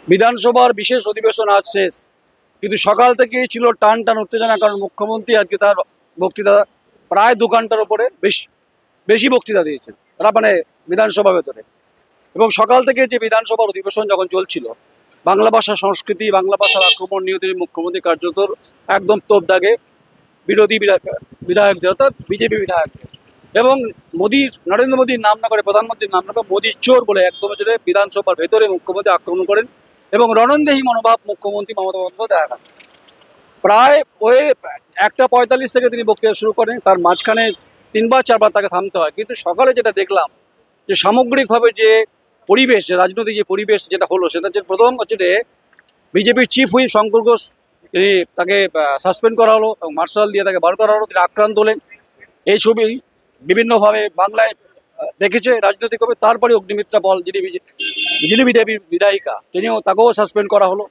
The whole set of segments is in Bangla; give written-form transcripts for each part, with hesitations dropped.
বিধানসভার বিশেষ অধিবেশন আজ শেষ, কিন্তু সকাল থেকেই ছিল টান টান উত্তেজনা। কারণ মুখ্যমন্ত্রী আজকে তার বক্তৃতা প্রায় 2 ঘন্টার উপরে বেশি বক্তৃতা দিয়েছেন তারা, মানে বিধানসভার ভেতরে। এবং সকাল থেকে যে বিধানসভার অধিবেশন যখন চলছিল, বাংলা ভাষা সংস্কৃতি, বাংলা ভাষার আক্রমণ নিয়ে তিনি মুখ্যমন্ত্রী কার্যত একদম তোপ দাগে বিরোধী বিধায়কদের, অর্থাৎ বিজেপি বিধায়কদের। এবং নরেন্দ্র মোদীর নাম না করে, প্রধানমন্ত্রীর নাম না করে মোদী চোর বলে একদম বিধানসভার ভেতরে মুখ্যমন্ত্রী আক্রমণ করেন। এবং রণংদেহী মনোভাব মুখ্যমন্ত্রী মমতা বন্দ্যোপাধ্যায় দেখা গেল। প্রায় ওই 1:45 থেকে তিনি বক্তৃতা শুরু করেন, তার মাঝখানে 3-4বার তাকে থামতে হয়। কিন্তু সকালে যেটা দেখলাম যে সামগ্রিকভাবে যে পরিবেশ, রাজনৈতিক যে পরিবেশ যেটা হলো, সেটা হচ্ছে প্রথম হচ্ছে যে বিজেপির চিফ হুইপ শঙ্কর ঘোষ, তিনি তাকে সাসপেন্ড করা হলো এবং মার্শাল দিয়ে তাকে বার করা হলো। তিনি আক্রান্ত হলেন। এই ছবি বিভিন্নভাবে বাংলায় দেখেছে রাজনৈতিকভাবে। তারপরে অগ্নিমিত্রা পল, যিনি বিজেপির বিধায়িকা, তাকেও সাসপেন্ড করা হলো।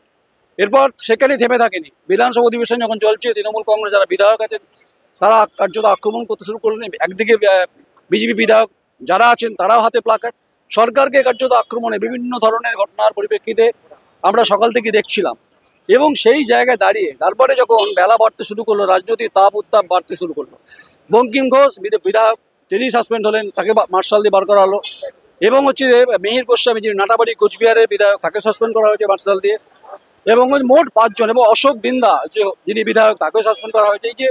এরপর সেখানে থেমে থাকেনি, বিধানসভা অধিবেশন যখন চলছে, তৃণমূল কংগ্রেস যারা বিধায়ক আছেন তারা কার্যত আক্রমণ করতে শুরু করলেন। একদিকে বিজেপি বিধায়ক যারা আছেন তারাও হাতে প্লাকার্ড, সরকারকে কার্যত আক্রমণে বিভিন্ন ধরনের ঘটনার পরিপ্রেক্ষিতে আমরা সকাল থেকে দেখছিলাম। এবং সেই জায়গায় দাঁড়িয়ে তারপরে যখন বেলা বাড়তে শুরু করলো, রাজনৈতিক তাপ উত্তাপ বাড়তে শুরু করলো, বঙ্কিম ঘোষ বিধায়ক তিনি সাসপেন্ড হলেন, তাকে মার্শাল দিয়ে বার করা হলো। এবং মিহির গোস্বামী, যিনি নাটাবাড়ি কোচবিহারের বিধায়ক, তাকে সাসপেন্ড করা হয়েছে মার্শাল দিয়ে। এবং মোট 5 জন, এবং অশোক দিন্দা যিনি বিধায়ক, তাকেও সাসপেন্ড করা হয়েছে। এই যে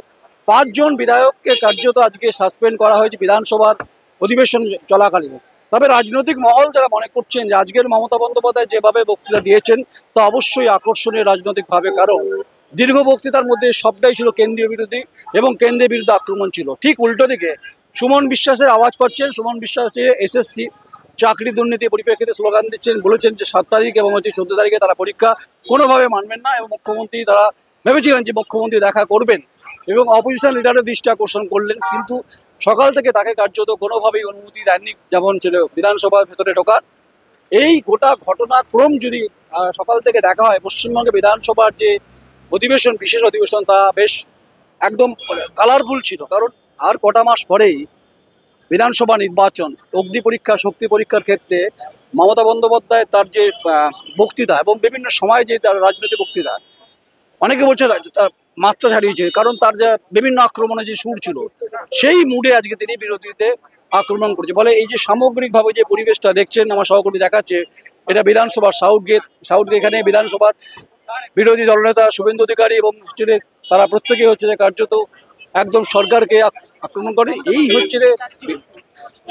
5 জন বিধায়ককে কার্যত আজকে সাসপেন্ড করা হয়েছে বিধানসভার অধিবেশন চলাকালীন। তবে রাজনৈতিক মহল যারা মনে করছেন যে আজকের মমতা বন্দ্যোপাধ্যায় যেভাবে বক্তৃতা দিয়েছেন তা অবশ্যই আকর্ষণীয় রাজনৈতিকভাবে, কারণ দীর্ঘ বক্তৃতার মধ্যে সবটাই ছিল কেন্দ্রীয় বিরোধী এবং কেন্দ্রের বিরুদ্ধে আক্রমণ ছিল। ঠিক উল্টো দিকে সুমন বিশ্বাসের আওয়াজ পাচ্ছেন। সুমন বিশ্বাস যে এসএসসি চাকরি দুর্নীতি পরিপ্রেক্ষিতে স্লোগান দিচ্ছেন, বলেছেন যে 7 তারিখ এবং 14 তারিখে তারা পরীক্ষা কোনোভাবে মানবেন না। এবং মুখ্যমন্ত্রী, তারা ভেবেছিলেন যে মুখ্যমন্ত্রী দেখা করবেন এবং অপোজিশন লিডারের দৃষ্টি আকর্ষণ করলেন, কিন্তু সকাল থেকে তাকে কার্যত কোনোভাবেই অনুমতি দেননি, যেমন ছিল বিধানসভার ভেতরে ঢোকার। এই গোটা ঘটনাক্রম যদি সকাল থেকে দেখা হয়, পশ্চিমবঙ্গে বিধানসভার যে অধিবেশন, বিশেষ অধিবেশন, তা বেশ একদম কালারফুল ছিল। কারণ আর কটা মাস পরেই বিধানসভা নির্বাচন, অগ্নি পরীক্ষা, শক্তি পরীক্ষার ক্ষেত্রে মমতা বন্দ্যোপাধ্যায় তার যে বক্তৃতা এবং বিভিন্ন সময় যে তার রাজনৈতিক বক্তৃতা, অনেকে বলছে তার মাত্রা ছাড়িয়েছে, কারণ তার যা বিভিন্ন আক্রমণে যে সুর ছিল, সেই মুডে আজকে তিনি বিরোধীদের আক্রমণ করছে। বলে এই যে সামগ্রিকভাবে যে পরিবেশটা দেখছেন, আমার সহকর্মী দেখাচ্ছে, এটা বিধানসভার সাউথ গেট। এখানে বিধানসভার বিরোধী দলনেতা শুভেন্দু অধিকারী এবং তারা প্রত্যেকেই যে কার্যত একদম সরকারকে আক্রমণ করে। এই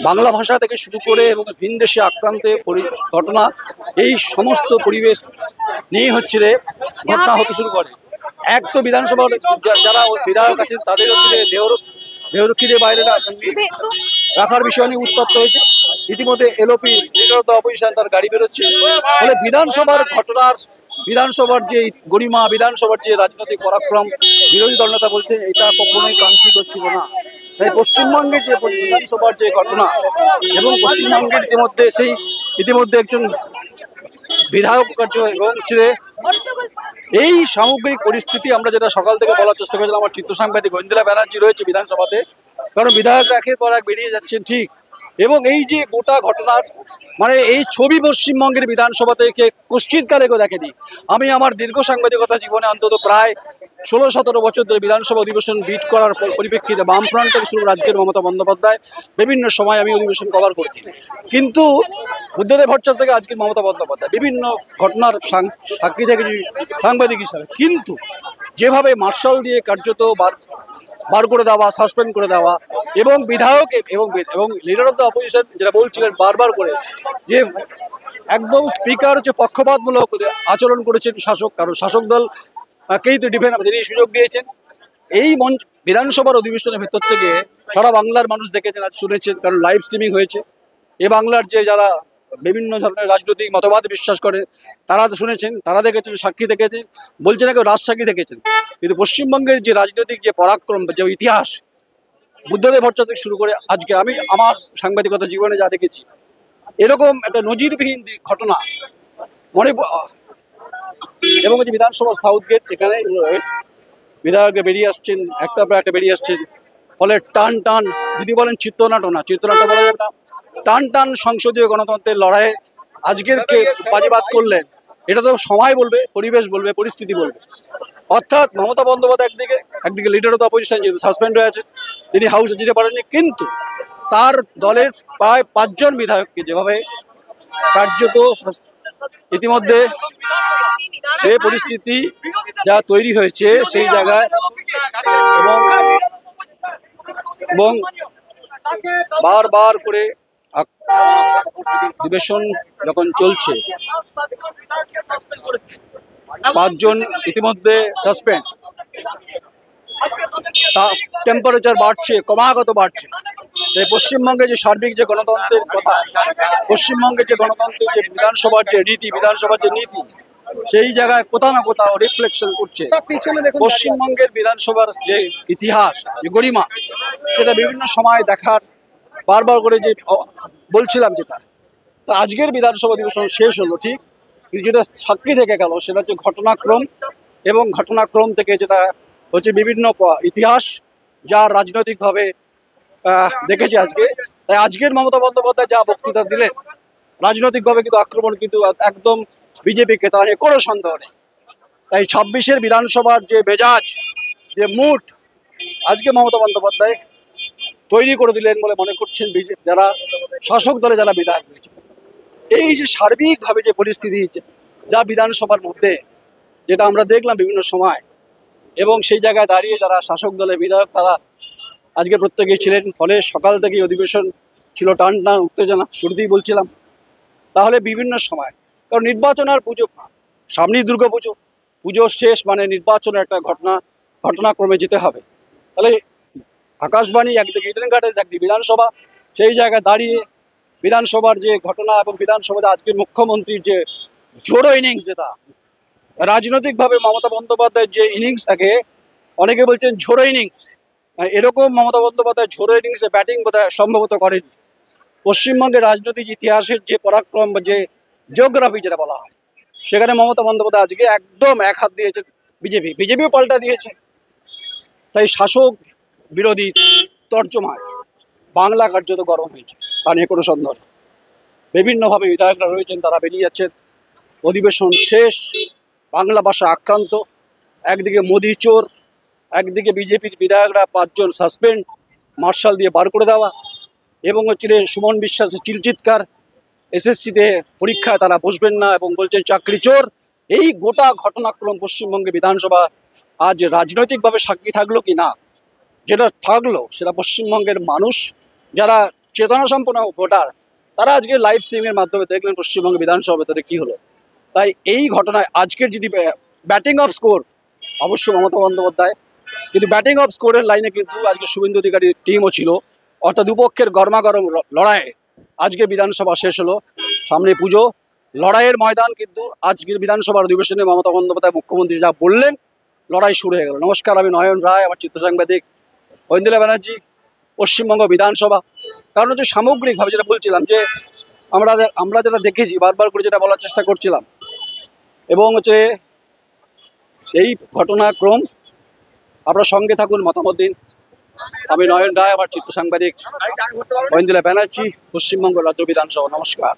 বাংলা ভাষা থেকে শুরু করে এবং ভিনদেশে আক্রান্তের ঘটনা, এই সমস্ত পরিবেশ নিয়ে ঘটনা হতে শুরু করে। এক তো বিধানসভার যারা বিধায়ক আছেন তাদের দেহরক্ষীদের বাইরে রাখার বিষয় নিয়ে উত্তপ্ত হয়েছে। ইতিমধ্যে LOP, leader of the opposition, তার গাড়ি বেরোচ্ছে। ফলে বিধানসভার ঘটনার, বিধানসভার যে গরিমা, বিধানসভার যে রাজনৈতিক পরাক্রম, বিরোধী দলনেতা বলছে এটা কখনোই কাঙ্ক্ষিত ছিল না। তাই পশ্চিমবঙ্গের যে বিধানসভার যে ঘটনা এবং পশ্চিমবঙ্গের ইতিমধ্যে একজন বিধায়ক এবং এই সামগ্রিক পরিস্থিতি আমরা যেটা সকাল থেকে বলার চেষ্টা করেছিলাম, আমার চিত্র সাংবাদিক ঐন্দ্রিলা ব্যানার্জি রয়েছে বিধানসভাতে, কারণ বিধায়করা একের পর এক বেরিয়ে যাচ্ছেন, ঠিক। এবং এই যে গোটা ঘটনার মানে এই ছবি পশ্চিমবঙ্গের বিধানসভা থেকে কশ্চিৎকালে কেউ দেখেনি। আমি আমার দীর্ঘ সাংবাদিকতা জীবনে অন্তত প্রায় 16-17 বছর ধরে বিধানসভা অধিবেশন বিট করার পরিপ্রেক্ষিতে বামফ্রন্ট থেকে শুরু রাজ্যের মমতা বন্দ্যোপাধ্যায় বিভিন্ন সময় আমি অধিবেশন কভার করেছি, কিন্তু বুদ্ধদেব ভট্টাচার্য থেকে আজকের মমতা বন্দ্যোপাধ্যায় বিভিন্ন ঘটনার সাক্ষী থেকেছি সাংবাদিক হিসাবে। কিন্তু যেভাবে মার্শাল দিয়ে কার্যত বার করে দেওয়া, সাসপেন্ড করে দেওয়া, এবং বিধায়ক এবং লিডার অফ দ্য অপোজিশন যেটা বলছিলেন বারবার করে যে একদম স্পিকার পক্ষপাতমূলক আচরণ করেছেন শাসক, কারণ শাসক দলকেই তো ডিফেন্ড তিনি সুযোগ দিয়েছেন। এই বিধানসভার অধিবেশনের ভেতর থেকে সারা বাংলার মানুষ দেখেছেন, আজ শুনেছেন, কারণ লাইভ স্ট্রিমিং হয়েছে। এ বাংলার যে যারা বিভিন্ন ধরনের রাজনৈতিক মতবাদে বিশ্বাস করে তারা তো শুনেছেন, তারা দেখেছেন, সাক্ষী দেখেছেন, বলছেন কেউ রাজসাক্ষী দেখেছেন। কিন্তু পশ্চিমবঙ্গের যে রাজনৈতিক যে পরাক্রম, যে ইতিহাস, বুদ্ধদেব ভট্টাচার্য থেকে শুরু করে আজকে আমি আমার সাংবাদিকতা জীবনে যা দেখেছি, এরকম একটা নজিরবিহীন ঘটনা মনে। এবং যে বিধানসভার সাউথ গেট, এখানে বিধায়ক বেরিয়ে আসছেন, একটার পর একটা বেরিয়ে আসছেন। ফলে টান টান, যদি বলেন চিত্রনাট্য বলা যাবে না, টান টান সংসদীয় গণতন্ত্রের লড়াইয়ে আজকের কে বাজিবাদ করলেন এটা তো সময় বলবে, পরিবেশ বলবে, পরিস্থিতি বলবে। অর্থাৎ মমতা বন্দ্যোপাধ্যায় একদিকে লিডার অফ দ্য অপোজিশন যেহেতু সাসপেন্ড হয়ে আছে, তিনি হাউসে যেতে পারেননি, কিন্তু তার দলের প্রায় 5 জন বিধায়ককে যেভাবে কার্যত ইতিমধ্যে যে পরিস্থিতি যা তৈরি হয়েছে সেই জায়গায়, এবং বারবার করে অধিবেশন যখন চলছে, 5 জন ইতিমধ্যে সাসপেন্ড, টেম্পারেচার বাড়ছে, ক্রমাগত বাড়ছে। পশ্চিমবঙ্গে যে সার্বিক যে গণতন্ত্রের কথা, পশ্চিমবঙ্গে যে গণতন্ত্রের যে বিধানসভার যে রীতি, বিধানসভার যে নীতি, সেই জায়গায় কোথাও না কোথাও রিফ্লেকশন করছে। পশ্চিমবঙ্গের বিধানসভার যে ইতিহাস, যে গরিমা, সেটা বিভিন্ন সময় দেখার বারবার করে যে বলছিলাম যেটা, তো আজকের বিধানসভা অধিবেশন শেষ হলো ঠিক, কিন্তু যেটা সাক্ষী থেকে গেল সেটা হচ্ছে ঘটনাক্রম, এবং ঘটনাক্রম থেকে যেটা হচ্ছে বিভিন্ন ইতিহাস যা রাজনৈতিকভাবে দেখেছি আজকে। তাই আজকের মমতা বন্দ্যোপাধ্যায় যা বক্তৃতা দিলেন, রাজনৈতিকভাবে কিন্তু আক্রমণ কিন্তু একদম বিজেপিকে, তা নিয়ে কোনো সন্দেহ নেই। তাই 26-এর বিধানসভার যে মেজাজ, যে মুড আজকে মমতা বন্দ্যোপাধ্যায় তৈরি করে দিলেন বলে মনে করছেন যারা শাসক দলে যারা বিধায়ক রয়েছে। এই যে সার্বিকভাবে যে পরিস্থিতি যা বিধানসভার মধ্যে, যেটা আমরা দেখলাম বিভিন্ন সময়, এবং সেই জায়গায় দাঁড়িয়ে যারা শাসক দলের বিধায়ক তারা আজকে প্রত্যেকেই ছিলেন, ফলে সকাল থেকেই অধিবেশন ছিল টান উত্তেজনা, শুরুতেই বলছিলাম। তাহলে বিভিন্ন সময়, কারণ নির্বাচন আর পুজো সামনেই, দুর্গা পুজো, পুজোর শেষ মানে নির্বাচনের একটা ঘটনাক্রমে যেতে হবে। তাহলে আকাশবাণী একদিকে, ইডেন গার্ডেন্স একদিকে বিধানসভা, সেই জায়গায় দাঁড়িয়ে বিধানসভার যে ঘটনা এবং বিধানসভাতে আজকে মুখ্যমন্ত্রীর যে ঝোড়ো ইনিংস, যেটা রাজনৈতিকভাবে মমতা বন্দ্যোপাধ্যায়ের যে ইনিংস থাকে, অনেকে বলছেন ঝোড়ো ইনিংস, এরকম মমতা বন্দ্যোপাধ্যায় ঝোড়ো ইনিংসে ব্যাটিং বোধহয় সম্ভবত করেনি। পশ্চিমবঙ্গের রাজনৈতিক ইতিহাসের যে পরাক্রম বা যে জিওগ্রাফি যেটা বলা হয়, সেখানে মমতা বন্দ্যোপাধ্যায় আজকে একদম এক হাত দিয়েছে বিজেপিও পাল্টা দিয়েছে। তাই শাসক বিরোধী তর্জমায় বাংলা কার্যত গরম হয়েছে, তা নিয়ে কোনো সন্দেহ নেই। বিভিন্নভাবে বিধায়করা রয়েছেন, তারা বেরিয়ে যাচ্ছেন। অধিবেশন শেষ, বাংলা ভাষা আক্রান্ত, একদিকে মোদি চোর, একদিকে বিজেপির বিধায়করা 5 জন সাসপেন্ড, মার্শাল দিয়ে বার করে দেওয়া, এবং হচ্ছে সুমন বিশ্বাসের চিলচিৎকার, এসএসসিতে পরীক্ষায় তারা বসবেন না এবং বলছেন চাকরি চোর। এই গোটা ঘটনাক্রম পশ্চিমবঙ্গে বিধানসভা আজ রাজনৈতিকভাবে সাক্ষী থাকলো কি না, যেটা থাকলো সেটা পশ্চিমবঙ্গের মানুষ যারা চেতনা সম্পন্ন ভোটার, তারা আজকে লাইভ স্ট্রিমের মাধ্যমে দেখলেন পশ্চিমবঙ্গ বিধানসভা ভেতরে কী হলো। তাই এই ঘটনায় আজকের যদি ব্যাটিং অফ স্কোর, অবশ্য মমতা বন্দ্যোপাধ্যায়, কিন্তু ব্যাটিং অফ স্কোরের লাইনে কিন্তু আজকে শুভেন্দু অধিকারীর টিমও ছিল। অর্থাৎ দুপক্ষের গরমাগরম লড়াইয়ে আজকে বিধানসভা শেষ হলো। সামনে পুজো, লড়াইয়ের ময়দান, কিন্তু আজকের বিধানসভার অধিবেশনে মমতা বন্দ্যোপাধ্যায় মুখ্যমন্ত্রী যা বললেন, লড়াই শুরু হয়ে গেল। নমস্কার, আমি নয়ন রায়, আমার চিত্র সাংবাদিক ঐন্দ্রিলা ব্যানার্জি, পশ্চিমবঙ্গ বিধানসভা। কারণ হচ্ছে সামগ্রিকভাবে যেটা বলছিলাম, যে আমরা যেটা দেখেছি, বারবার করে যেটা বলার চেষ্টা করছিলাম, এবং হচ্ছে সেই ঘটনাক্রম, আপনার সঙ্গে থাকুন, মতামত দিন। আমি নয়ন রায়, আমার চিত্র সাংবাদিক ঐন্দ্রিলা ব্যানার্জি, পশ্চিমবঙ্গ রাজ্য বিধানসভা। নমস্কার।